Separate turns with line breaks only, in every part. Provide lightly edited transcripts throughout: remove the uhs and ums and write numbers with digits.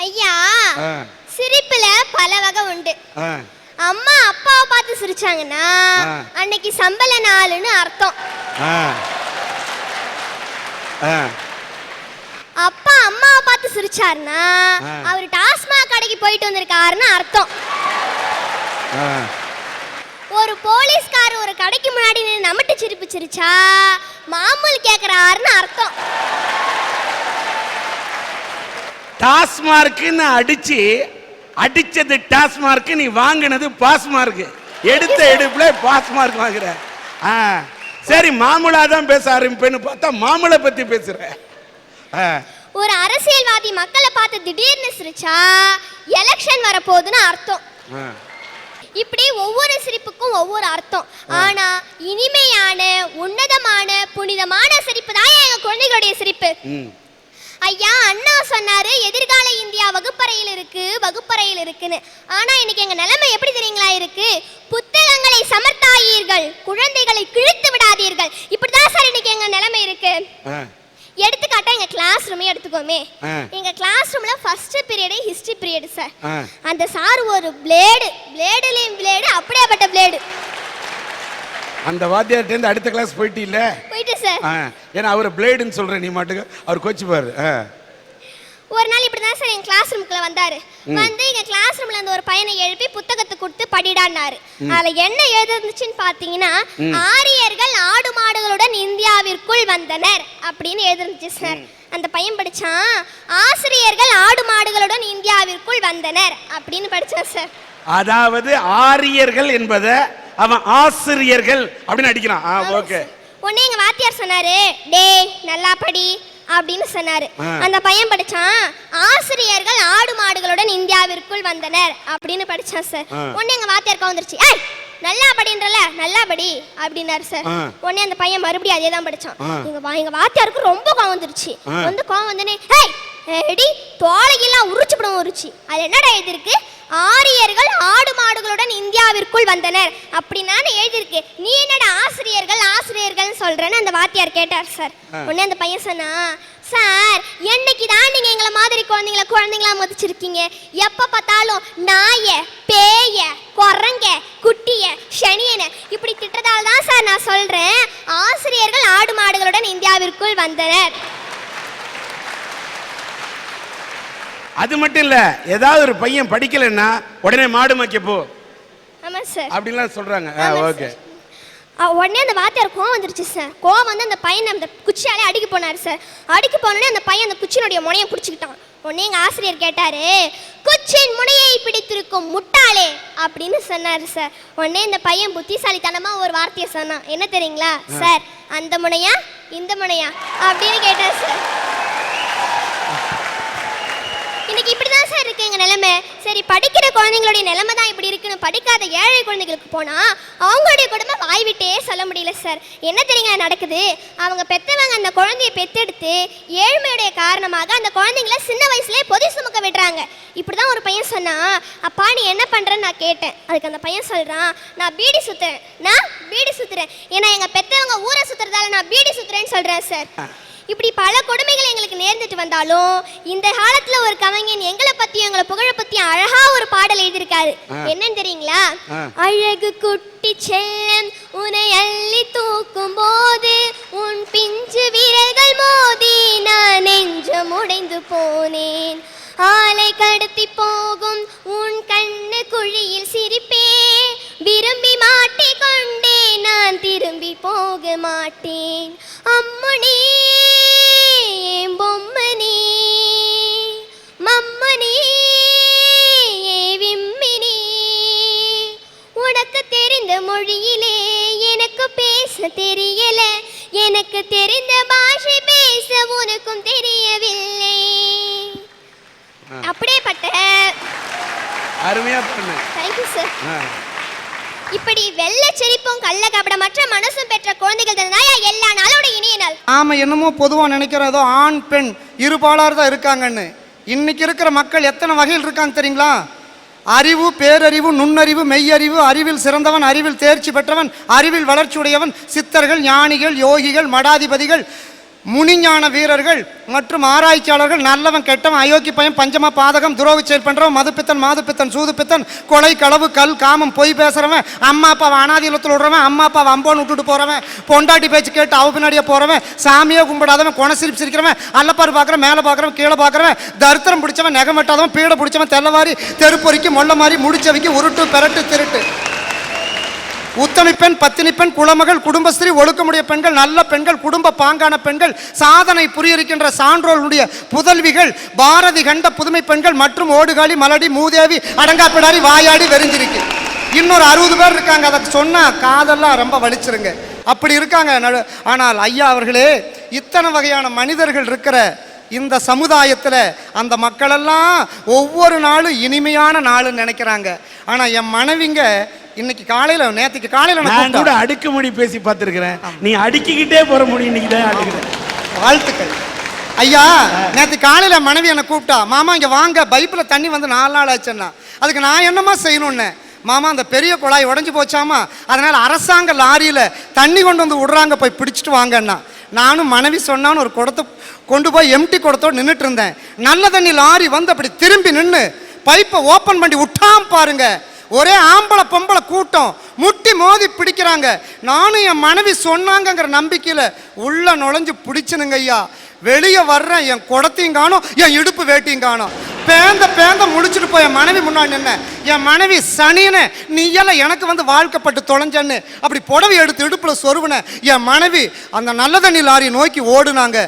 ஐயா, சிரிப்புல பல வகை உண்டு. அம்மா அப்பாவை பார்த்து சிரிச்சாங்கன்னா அன்னைக்கு சம்பள நாளுன்னு அர்த்தம். அப்பா அம்மாவை பார்த்து சிரிச்சாருன்னா அவர் டாஸ்மாக் கடைக்கு போயிட்டு வந்திருக்காருன்னு அர்த்தம். ஒரு போலீஸ்காரர் ஒரு கடைக்கு முன்னாடி நின்று நம்மட்டு சிரிப்பு சிரிச்சா மாமூல் கேக்குறாருன்னு அர்த்தம்.
டாஸ்மார்க்னு அடிச்சது டாஸ்மார்க், நீ வாங்கினது பாஸ்மார்க். எடுத்த எடுப்புல பாஸ்மார்க் வாங்குற. சரி, மாமூலா தான் பேச ஆரம்பிப்பேன்னு பார்த்தா மாமூலை பத்தி பேசுற.
ஒரு அரசியல்வாதி மக்களை பார்த்து திடீர்னு சிரிச்சா எலெக்ஷன் வரப்போகுதுன்னு அர்த்தம். இப்படி ஒவ்வொரு சிரிப்புக்கும் ஒவ்வொரு அர்த்தம். ஆனா இனிமையான உன்னதமான புனிதமான சிரிப்பு தான் எங்க குழந்தைகளுடைய சிரிப்பு. ஐயா, அண்ணா சொன்னாரு எதிர்கால இந்தியா வகுப்பறையில் இருக்குன்னு. ஆனா இன்னைக்கு எங்க நிலைமை எப்படி தெரியுங்களா இருக்கு? புத்தகங்களை சமர்த்தாயீர்கள், குழந்தைகளை கிழித்து விடாதீர்கள். இப்படிதான் சார் இன்னைக்கு எங்க நிலைமை இருக்கு. எடுத்துக்காட்டா எங்க கிளாஸ் ரூமே எடுத்துக்கோமே. எங்க கிளாஸ் ரூம்ல first period history period sir. அந்த சார் ஒரு பிளேடுலயும் பிளேடு, அப்படியேப்பட்ட பிளேடு.
அந்த வாத்தியார்ட்ட இருந்து அடுத்த கிளாஸ் போயிட்டீல்ல?
போயிட்டேன் சார்.
ஏன்னா அவர் பிளேடுன்னு சொல்ற, நீ மாட்டுக்கு அவர் கோச்சுப்பாரு.
ஒரு நாள் இப்படிதான் சார் எங்க கிளாஸ் ரூமுக்குள்ள வந்தாரு. வந்து எங்க கிளாஸ் ரூம்ல இருந்து ஒரு பையனை எழுப்பி புத்தகத்தை கொடுத்து படிடான்னாரு. அதுல என்ன எழுதிருந்துச்சுன்னு பாத்தீங்கன்னா, ஆரியர்கள் ஆடு மாடுகளுடன் இந்தியாவிற்குள் வந்தனர் அப்படின்னு எழுதிருந்துச்சு சார். அந்த பையன் படிச்சான், ஆசிரியர்கள் ஆடு மாடுகளுடன் இந்தியாவிற்குள் வந்தனர் அப்படின்னு படிச்சான் சார்.
அதாவது ஆரியர்கள் என்பதை அவன் ஆசிரியர்கள் அப்படின்னு அடிக்கிறான். ஓகே.
உடனே எங்க வாத்தியார் சொன்னாரு, டேய் நல்லா படி அப்படின்னு சொன்னாரு. அந்த பையன் படிச்சான், ஆசிரியர்கள் ஆடு மாடுகளுடன் இந்தியாவிற்குள் வந்தனர் அப்படின்னு படிச்சான் சார். உடனே எங்க வாத்தியாருக்கு வந்துருச்சு, ஏய் நல்லா படின்றல, நல்லா படி அப்படின்னாரு சார். உடனே அந்த பையன் மறுபடியும் அதே தான் படிச்சான். எங்க வாத்தியாருக்கு ரொம்ப கோவம் வந்துருச்சு. வந்து கோவம் வந்தனே, ஏய் எடி தோலையெல்லாம் உரிச்சுப்படும் உரிச்சு, அது என்னடா எழுதிருக்கு? ஆரியர்கள் ஆடு மாடுகளுடன் இந்தியாவிற்குள் வந்தனர் அப்படின்னா எழுதிருக்கு. நீ என்னடா ஆசிரியர்கள் சொல்றேன்னு அந்த வாத்தியார் கேட்டார் சார். உடனே அந்த பையன் சொன்னா, சார் என்னைக்குதான் நீங்க எங்களை மாதிரி குழந்தைங்களா மதிச்சிருக்கீங்க? எப்ப பார்த்தாலும் நாய பேய குரங்க குட்டிய சனியன இப்படி திட்டதால தான் சார் நான் சொல்றேன் ஆசிரியர்கள் ஆடு மாடுகளுடன் இந்தியாவிற்குள் வந்தனர்.
அது மட்டும் இல்ல, ஏதாவது ஒரு பையன் படிக்கலன்னா உடனே மாடு மேய்க்க போ அப்படின்லாம் சொல்றாங்க. ஓகே.
உடனே அந்த வாத்தியார் கோவம் வந்துருச்சு சார். கோவம் வந்து அந்த பையனை அந்த குச்சியாலே அடிக்க போனாரு சார். அடிக்க போனோடனே அந்த பையன் அந்த குச்சியினுடைய முனையை பிடிச்சிக்கிட்டான். உடனே எங்க ஆசிரியர் கேட்டாரு, குச்சின் முனையை பிடித்திருக்கும் முட்டாளே அப்படின்னு சொன்னாரு சார். உடனே இந்த பையன் புத்திசாலித்தனமா ஒரு வார்த்தையை சொன்னான். என்ன தெரியுங்களா சார்? அந்த முனையா இந்த முனையா அப்படின்னு கேட்டார் சார். இன்னைக்கு இப்படிதான் சார் இருக்கு எங்க நிலைமை. சரி, படிக்கிற குழந்தைங்களுடைய நிலைமை தான் இப்படி இருக்குன்னு படிக்காத ஏழை குழந்தைகளுக்கு போனா அவங்களுடைய குடும்பம் வாய்விட்டே சொல்ல முடியல சார். என்ன தெரியுங்களா நடக்குது? அவங்க பெத்தவங்க அந்த குழந்தைய பெத்தெடுத்து ஏழ்மையுடைய காரணமாக அந்த குழந்தைங்கள சின்ன வயசுலயே பொதி சுமக்க விடுறாங்க. இப்படிதான் ஒரு பையன் சொன்னா, அப்பா நீ என்ன பண்றன்னு நான் கேட்டேன். அதுக்கு அந்த பையன் சொல்றான், நான் பீடி சுத்துறேன். ஏன்னா எங்க பெத்தவங்க ஊரை சுத்துறதால நான் பீடி சுத்துறேன்னு சொல்றேன் சார். இப்படி பல கொடுமைகள் எங்களுக்கு நேர்ந்துட்டு வந்தாலும் இந்த காலத்துல ஒரு கவிஞன் எங்களை பத்தியும் எங்களை புகழ பத்தியும் அழகா ஒரு பாடல் எழுதியிருக்காரு. என்னன்னு தெரியுங்களா? அழகு குட்டி செல்லம் உன்னை அள்ளி தூக்கும் போது உன் பிஞ்சு விரல்கள் மோதி நான் நெஞ்சம் உடைந்து போனேன். ஆலை கடத்தி போகும் உன் கண்ணு குழியில் சிரிப்பே, விரும்பி மாட்டிக்கொண்டே நான் திரும்பி போக மாட்டேன். அம்முனி பொம்மனி மம்மனி விம்மினி, உனக்கு தெரிந்த மொழியிலே எனக்கு பேச தெரியல, எனக்கு தெரிந்த பாஷை பேச உனக்கும் தெரியவில்லை. அப்படியேப்பட்ட
அருமையா பண்ணு.
Thank you sir. இப்படி வெள்ள செழிப்பும் கள்ள கபடமற்ற மனசும் பெற்ற குழந்தைகள் தான் எல்லா நாளோட இனிய நாள்.
ஆமா, என்னமோ பொதுவாக நினைக்கிறதோ ஆண் பெண் இருபாலார் தான் இருக்காங்கன்னு. இன்னைக்கு இருக்கிற மக்கள் எத்தனை வகையில் இருக்காங்க தெரியுங்களா? அறிவு, பேரறிவு, நுண்ணறிவு, மெய்யறிவு, அறிவில் சிறந்தவன், அறிவில் தேர்ச்சி பெற்றவன், அறிவில் வளர்ச்சியுடையவன், சித்தர்கள், ஞானிகள், யோகிகள், மடாதிபதிகள், முனிஞான வீரர்கள் மற்றும் ஆராய்ச்சியாளர்கள் நல்லவன் கெட்டவன் அயோக்கி பையன் பஞ்சமா பாதகம் துரோக செயல் பண்றவன் மதுப்பித்தன் மாதுப்பித்தன் சூதுப்பித்தன் கொலை களவு கல் காமம் பொய் பேசுறவன் அம்மா அப்பாவை அனாதி இல்லத்தில் விடுறவன் அம்மா அப்பாவை அம்போன்னு விட்டுட்டு போறவன் பொண்டாட்டி பேச்சு கேட்டு அவ பின்னாடியே போறவன் சாமியே கும்பிடாதவன் கொணை சிரிப்பு சிரிக்கிறவன் அல்லப்பாரு பார்க்குறவன் மேலே பார்க்குறவன் கீழே பார்க்குறவன் தரித்திரம் பிடிச்சவன் நெகம் வெட்டாதவன் பீடை பிடிச்சவன் தெல்லவாரி தெருப்பொறிக்கு மொல்ல மாதிரி முடிச்சவைக்கு உருட்டு பெரட்டு திருட்டு உத்தமி பெண் பத்தினி பெண் குலமகள் குடும்பஸ்திரீ ஒழுக்கமுடைய பெண்கள் நல்ல பெண்கள் குடும்ப பாங்கான பெண்கள் சாதனை புரியிருக்கின்ற சான்றோர்களுடைய புதல்விகள் பாரதி கண்ட புதுமை பெண்கள் மற்றும் ஓடுகாலி மலடி மூதேவி அடங்காப்பிடாரி வாயாடி வெறிஞ்சிருக்கு இன்னொரு 60 பேர் இருக்காங்க. அதை சொன்னா காதெல்லாம் ரொம்ப வலிச்சிருங்க. அப்படி இருக்காங்க. ஆனால் ஐயா அவர்களே, இத்தனை வகையான மனிதர்கள் இருக்கிற இந்த சமுதாயத்தில் அந்த மக்களெல்லாம் ஒவ்வொரு நாளும் இனிமையான நாளுன்னு நினைக்கிறாங்க. ஆனால் என் மனைவிங்க இன்னைக்கு காலையில் நேற்றுக்கு காலையில்
நான் கூட அடுக்குமொழி பேசி பார்த்துருக்கிறேன். நீ அடுக்கிக்கிட்டே போற முடியும். இன்னைக்கு தான் அடுக்கிறேன்.
வாழ்த்துக்கள் ஐயா. நேற்று காலையில் மனைவி என்னை கூப்பிட்டா, மாமா இங்கே வாங்க, பைப்பில் தண்ணி வந்து 4 நாள் ஆச்சுன்னா. அதுக்கு நான் என்னமா செய்யணும்னு, மாமா அந்த பெரிய குழாய் உடஞ்சி போச்சாமா, அதனால் அரசாங்க லாரியில் தண்ணி கொண்டு வந்து விடுறாங்க, போய் பிடிச்சிட்டு வாங்கன்னா. நானும் மனைவி சொன்னான்னு ஒரு குடத்தை கொண்டு போய் எம்டி குடத்தோடு நின்றுட்டு இருந்தேன். நல்ல தண்ணி லாரி வந்து அப்படி திரும்பி நின்று பைப்பை ஓப்பன் பண்ணி விட்டாம் பாருங்க. ஒரே ஆம்பளை பொம்பளை கூட்டம் முட்டி மோதி பிடிக்கிறாங்க. நானும் என் மனைவி சொன்னாங்கங்கிற நம்பிக்கையில் உள்ள நுழைஞ்சு பிடிச்சனுங்க ஐயா. வெளியே வர்றேன், என் குடத்தையும் காணும், என் இடுப்பு வேட்டியும் காணும். பேந்த முடிச்சுட்டு போய் என் மனைவி முன்னாடி நின்ன. என் மனைவி சனியனை நீ எல்லாம் எனக்கு வந்து வாழ்க்கப்பட்டு தொலைஞ்சன்னு அப்படி புடவை எடுத்து இடுப்பில் சொருவின. என் மனைவி அந்த நல்ல தண்ணி லாரியை நோக்கி ஓடுனாங்க.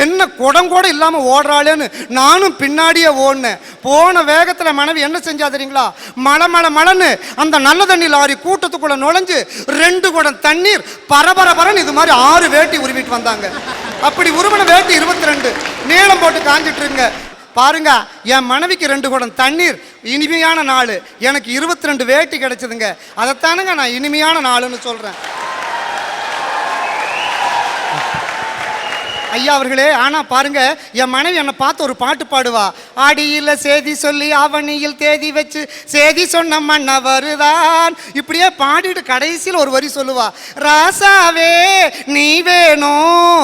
என்ன குடம் கூட இல்லாமல் ஓடுறாளேன்னு நானும் பின்னாடியே ஓடினேன். போன வேகத்தில் மனைவி என்ன செஞ்சா தெரியுங்களா, மழன்னு அந்த நல்ல தண்ணி லாரி கூட்டத்துக்குள்ள நுழைஞ்சு 2 குடம் தண்ணீர் பரபரன்னு இது மாதிரி 6 வேட்டி உருவிட்டு வந்தாங்க. அப்படி உருவன வேட்டி 22 நீளம் போட்டு காஞ்சிட்டு இருங்க பாருங்க. என் மனைவிக்கு 2 குடம் தண்ணீர் இனிமையான நாள், எனக்கு 22 வேட்டி கிடைச்சதுங்க. அதைத்தானுங்க நான் இனிமையான நாளுன்னு சொல்றேன் ஐயா அவர்களே. ஆனா பாருங்க, என் மனைவி என்னை பார்த்து ஒரு பாட்டு பாடுவா. ஆடியில் சேதி சொல்லி அவனியில் தேதி வச்சு சேதி சொன்ன மன்ன வருதான். இப்படியே பாடிட்டு கடைசியில் ஒரு வரி சொல்லுவா, ராசாவே நீ வேணும்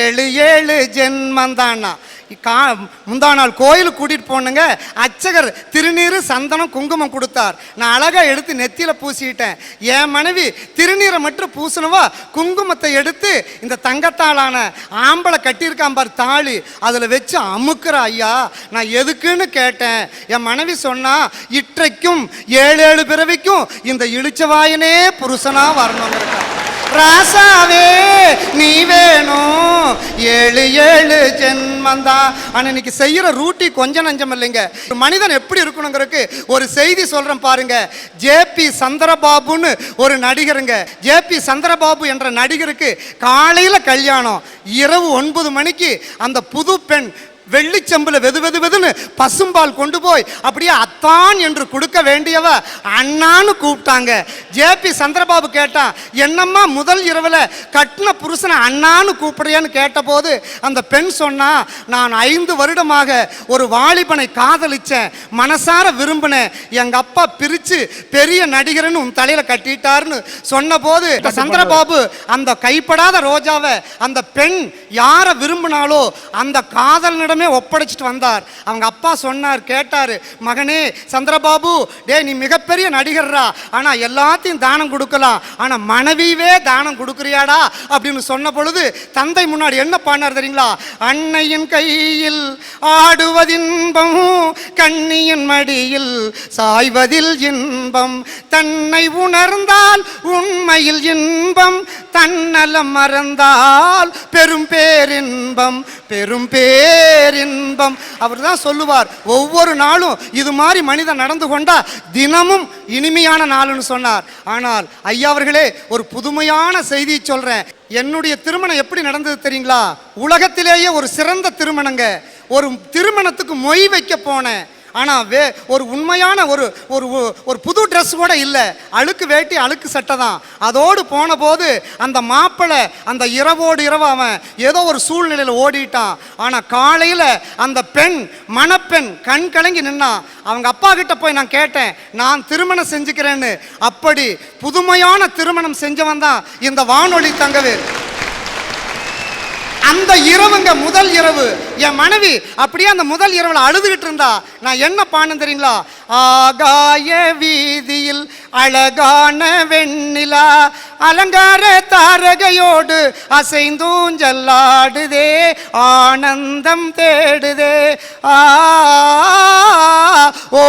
7 ஜென்மந்தானா. முந்தா நாள் கோயிலுக்கு கூட்டிட்டு போனங்க. அர்ச்சகர் திருநீர் சந்தனம் குங்குமம் கொடுத்தார். நான் அழகா எடுத்து நெத்தியில பூசிட்டேன். என் மனைவி திருநீரை மட்டும் பூசினவா குங்குமத்தை எடுத்து இந்த தங்கத்தாலான ஆம்பளை கட்டியிருக்கான் பார் தாலி, அதில் வச்சு அமுக்குற. ஐயா நான் எதுக்குன்னு கேட்டேன். என் மனைவி சொன்னா, இற்றைக்கும் 7 பிறவிக்கும் இந்த இழிச்சவாயனே புருஷனா வரணுங்கிறக்கா. ராசாவே நீ வேணும் 7 ஜென்மந்தா. ஆனால் இன்னைக்கு செய்யற ரூட்டி கொஞ்சம் நஞ்சம் இல்லைங்க. ஒரு மனிதன் எப்படி இருக்கணுங்கிறதுக்கு ஒரு செய்தி சொல்றேன் பாருங்க. ஜேபி சந்திரபாபுன்னு ஒரு நடிகருங்க. ஜேபி சந்திரபாபு என்ற நடிகருக்கு காலையில் கல்யாணம், இரவு 9 மணிக்கு அந்த புது பெண் வெள்ளிச்சம்புல வெதுன்னு பசும்பால் கொண்டு போய் அப்படியே அத்தான் என்று கொடுக்க வேண்டியவ அண்ணான்னு கூப்பிட்டாங்க. ஜேபி சந்திரபாபு கேட்டா, என்னம்மா முதல் இரவுல கட்டின புருஷனை அண்ணான்னு கூப்பிடுறியான்னு கேட்டபோது அந்த பெண் சொன்னா, நான் 5 வருடமாக ஒரு வாலிபனை காதலிச்சேன், மனசார விரும்பினேன், எங்க அப்பா பிரிச்சு பெரிய நடிகர்னு உன் தலையில கட்டிட்டாருன்னு சொன்ன போது சந்திரபாபு அந்த கைப்படாத ரோஜாவை அந்த பெண் யாரை விரும்பினாலோ அந்த காதலனிடம் ஒப்படைச்சிட்டு வந்தார். அவங்க அப்பா சொன்னார், கேட்டாரு, மகனே சந்திரபாபு, டே நீ மிகப்பெரிய நடிகர்ரா, ஆனா எல்லாத்தையும் தானம் கொடுக்கலாம், ஆனா மனைவியே தானம் கொடுக்குறியாடா அப்படின்னு சொன்ன பொழுது தந்தை முன்னாடி என்ன பண்ணார் தெரியுங்களா, அன்னையின் கையில் ஆடுவதின்பம் கண்ணியின் மடியில் சாய்வதில் இன்பம், தன்னை உணர்ந்தால் உண்மையில் இன்பம், தன்னலம் மறந்தால் பெரும் பேரின்பம் பேரின்பம். அவர் தான் சொல்லுவார், ஒவ்வொரு நாளும் இது மாதிரி மனிதன் நடந்து கொண்டா தினமும் இனிமையான நாள்னு சொன்னார். ஆனால் ஐயா அவர்களே, ஒரு புதுமையான செய்தியை சொல்றேன். என்னுடைய திருமணம் எப்படி நடந்தது தெரியுங்களா? உலகத்திலேயே ஒரு சிறந்த திருமணங்க. ஒரு திருமணத்துக்கு மொய் வைக்க போனேன். ஆனால் ஒரு உண்மையான ஒரு புது ட்ரெஸ் கூட இல்லை, அழுக்கு வேட்டி அழுக்கு சட்டை தான். அதோடு போன போது அந்த மாப்பிள்ளை அந்த இரவோடு இரவு அவன் ஏதோ ஒரு சூழ்நிலையில் ஓடிட்டான். ஆனால் காலையில் அந்த பெண் மணப்பெண் கண் கலங்கி நின்னான். அவங்க அப்பா கிட்ட போய் நான் கேட்டேன், நான் திருமணம் செஞ்சுக்கிறேன்னு. அப்படி புதுமையான திருமணம் செஞ்சவன் தான் இந்த வானொலி தங்கவேல். அந்த இரவுங்க முதல் இரவு என் மனைவி அப்படியே அந்த முதல் இரவுல அழுதுகிட்டு இருந்தா. நான் என்ன பாடுனேன் தெரியுங்களா? ஆகாய வீதியில் அழகான வெண்ணிலா அலங்கார தாரகையோடு அசைந்தூஞ்சல்லாடுதே ஆனந்தம் தேடுதே ஆ ஓ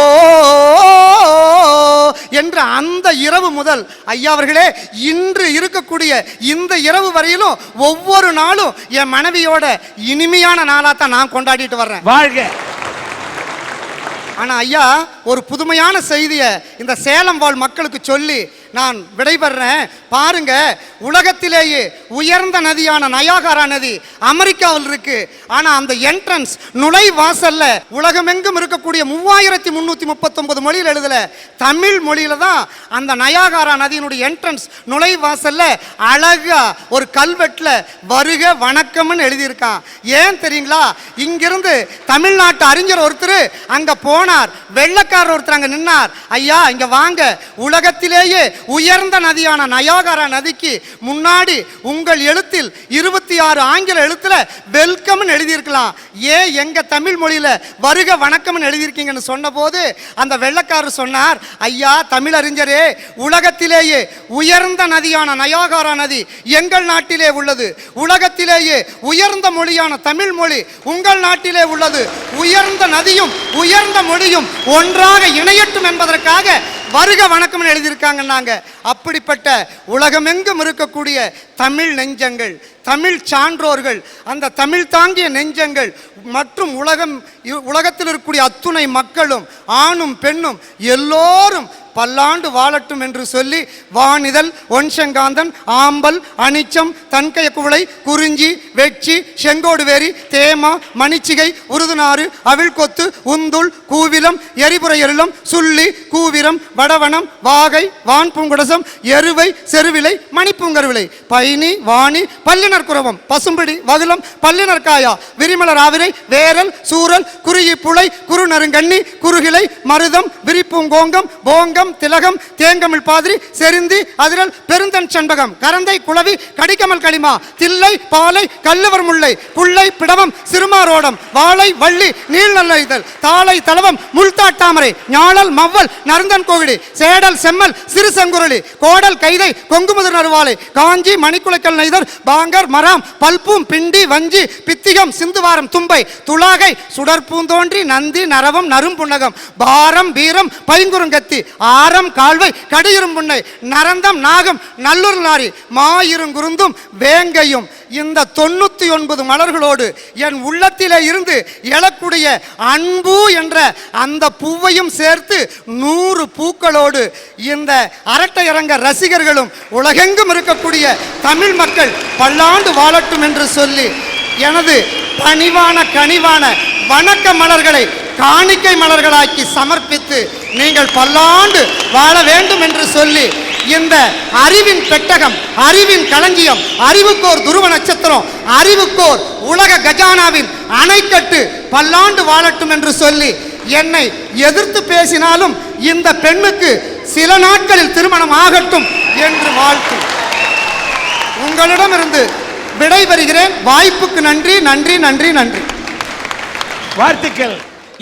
என்ற அந்த இரவு முதல் ஐயா அவர்களே இன்று இருக்கக்கூடிய இந்த இரவு வரையிலும் ஒவ்வொரு நாளும் என் மனைவியோட இனிமையான நாளாத்தான் நான் கொண்டாடிட்டு வர்றேன்.
வாழ்க.
ஆனா ஐயா ஒரு புதுமையான செய்தியை இந்த சேலம் வாழ் மக்களுக்கு சொல்லி நான் விடைபெறேன். பாருங்க, உலகத்திலேயே உயர்ந்த நதியான நயாகரா நதி அமெரிக்காவில் இருக்கு. ஆனா அந்த என்ட்ரன்ஸ் நுழைவாசல்ல உலகமெங்கும் இருக்கக்கூடிய 3339 மொழியில் எழுதல, தமிழ் மொழியில தான் அந்த நயாகரா நதியினுடைய என்ட்ரன்ஸ் நுழைவாசல்ல அழகா ஒரு கல்வெட்டுல வருக வணக்கம்னு எழுதியிருக்கான். ஏன் தெரியுங்களா? இங்கிருந்து தமிழ்நாட்டு அறிஞர் ஒருத்தர் அங்க போனார், வெள்ளக்காரர் ஒருத்தர் அங்க நின்னார். ஐயா இங்க வாங்க, உலகத்திலேயே உயர்ந்த நதியான நயாகரா நதிக்கு முன்னாடி உங்கள் எழுத்தில் 26 ஆங்கில எழுத்துல வெல்கம் எழுதியிருக்கலாம், ஏன் எங்க தமிழ் மொழியில வருக வணக்கம் எழுதியிருக்கீங்கன்னு சொன்ன போது அந்த வெள்ளக்காரர் சொன்னார், ஐயா தமிழறிஞரே, உலகத்திலேயே உயர்ந்த நதியான நயாகரா நதி எங்கள் நாட்டிலே உள்ளது, உலகத்திலேயே உயர்ந்த மொழியான தமிழ் மொழி உங்கள் நாட்டிலே உள்ளது, உயர்ந்த நதியும் உயர்ந்த மொழியும் ஒன்றாக இணையட்டும் என்பதற்காக வருக வணக்கம் எழுதியிருக்காங்க. அப்படிப்பட்ட உலகமெங்கும் இருக்கக்கூடிய தமிழ் நெஞ்சங்கள், தமிழ் சான்றோர்கள், அந்த தமிழ் தாங்கிய நெஞ்சங்கள் மற்றும் உலகத்தில் இருக்கக்கூடிய அத்துணை மக்களும் ஆணும் பெண்ணும் எல்லோரும் பல்லாண்டு வாழட்டும் என்று சொல்லி வானிதழ் ஒன்செங்காந்தன் ஆம்பல் அனிச்சம் தன்கைய குவளை குறிஞ்சி வெச்சி செங்கோடு வேரி தேமா மணிச்சிகை உருதுநாறு அவிழ்கொத்து உந்துள் கூவிலம் எரிபுர எருளம் சுள்ளி கூவிரம் வடவனம் வாகை வான் பூங்குடசம் எருவை செருவிலை மணிப்பூங்கருவிலை பைனி வாணி பல்லினர் குரவம் பசும்பிடி வகுலம் பல்லினர் காயா விரிமலர் ஆவிரை வேரல் சூரல் குருயி புளை குறு நறுங்கண்ணி குறுகிளை மருதம் விரிப்பூங்கோங்கம் போங்கம் திலகம் தேங்கமிழ் பாதிரி செருந்தி அதிரல் பெருந்தன் சண்பகம் கரந்தை குளவி கடிக்கமல் களிமா தில்லை பாலை கல்லுவர் முல்லை புள்ளை பிடவம் சிறுமாரோடம் வாழை வள்ளி நீள் நல்ல தாளை தளவம் முள்தாட்டாமரை ஞாழல் மவ்வல் நருந்தன் கோவிடி சேடல் செம்மல் சிறு சங்குரளி கோடல் கைதை கொங்குமுதர் நறுவாலை காஞ்சி மணிக்குலைக்கல் நெய்தர் பாங்கர் மராம் பல்பூம் பிண்டி வஞ்சி பித்திகம் சிந்துவாரம் தும்பை துளாகை சுடற்பூந்தோன்றி நந்தி நரவம் நறும்புன்னகம் பாரம் வீரம் பைங்குறுங்கத்தி ஆரம் கால்வை கடியிரும் புன்னை நரந்தம் நாகம் நல்லூர் நாரி மாயிருங்குருந்தும் வேங்கையும் இந்த 99 மலர்களோடு என் உள்ளத்திலே இருந்து எழக்கூடிய அன்பு என்ற அந்த பூவையும் சேர்த்து 100 பூக்களோடு இந்த அரட்டையரங்க ரசிகர்களும் உலகெங்கும் இருக்கக்கூடிய தமிழ் மக்கள் பல்லாண்டு வாழட்டும் என்று சொல்லி எனது பணிவான கனிவான வணக்க மலர்களை காணிக்கை மலர்களாக்கி சமர்ப்பித்து நீங்கள் பல்லாண்டு வாழ வேண்டும் என்று சொல்லி இந்த அறிவின் பெட்டகம், அறிவின் களஞ்சியம், அறிவுக்கோர் துருவ நட்சத்திரம், அறிவுக்கோர் உலக கஜானாவின் அணைக்கட்டு பல்லாண்டு வாழட்டும் என்று சொல்லி என்னை எதிர்த்து பேசினாலும் இந்த பெண்ணுக்கு சில நாட்களில் திருமணம் ஆகட்டும் என்று வாழ்த்து உங்களிடமிருந்து விடைபெறுகிறேன். வாய்ப்புக்கு நன்றி நன்றி நன்றி நன்றி.
வாழ்த்துக்கள்.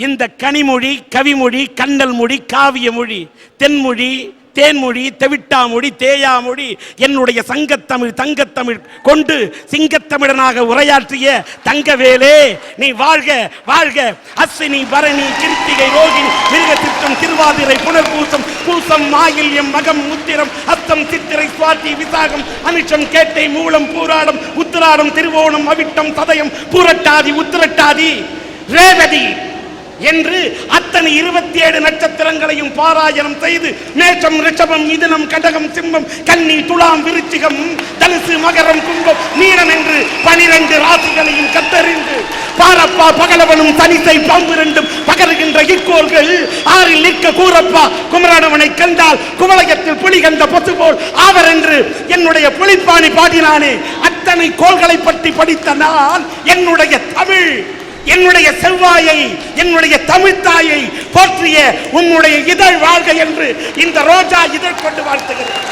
இந்த கனிமொழி, கவிமொழி, கண்ணல் மொழி, காவிய மொழி, தென்மொழி, தேன்மொழி, தெவிட்டாமொழி, தேயாமொழி, என்னுடைய சங்கத்தமிழ் தங்கத்தமிழ் கொண்டு சிங்கத்தமிழனாக உரையாற்றிய தங்கவேலே நீ வாழ்க வாழ்க. அஸ்வினி பரணி கிருத்திகை ரோகிணி மிருகசித்தம் திருவாதிரை புனர்பூசம் பூசம் மாயில்யம் மகம் உத்திரம் அத்தம் சித்திரை சுவாதி விசாகம் அனிச்சம் கேட்டை மூலம் பூராடம் உத்திராடம் திருவோணம் அவிட்டம் சதயம் பூரட்டாதி உத்திரட்டாதி ரேவதி என்று அத்தனை 27 நட்சத்திரங்களையும் பாராயணம் செய்து மேஷம் ரிஷபம் மிதுனம் கடகம் சிம்மம் கன்னி துலாம் விருச்சிகம் தனுசு மகரம் கும்பம் மீனம் என்று 12 ராசிகளையும் கத்தறிந்து பாரப்பா பகலவனும் தனிசை பாம்பு ரெண்டும் பகருகின்ற இக்கோள்கள் ஆறில் நிற்க கூறப்பா குமரனவனை கண்டால் குமலகத்தில் புலி கண்ட பசு போல் ஆவர் என்று என்னுடைய புலிப்பாணி பாடினானே, அத்தனை கோள்களை பற்றி படித்த நான் என்னுடைய தமிழ், என்னுடைய செவ்வாயை, என்னுடைய தமிழ் தாயை போற்றிய உன்னுடைய இதழ் வாழ்க என்று இந்த ரோஜா இதழ் கொண்டு வாழ்த்துகிறேன்.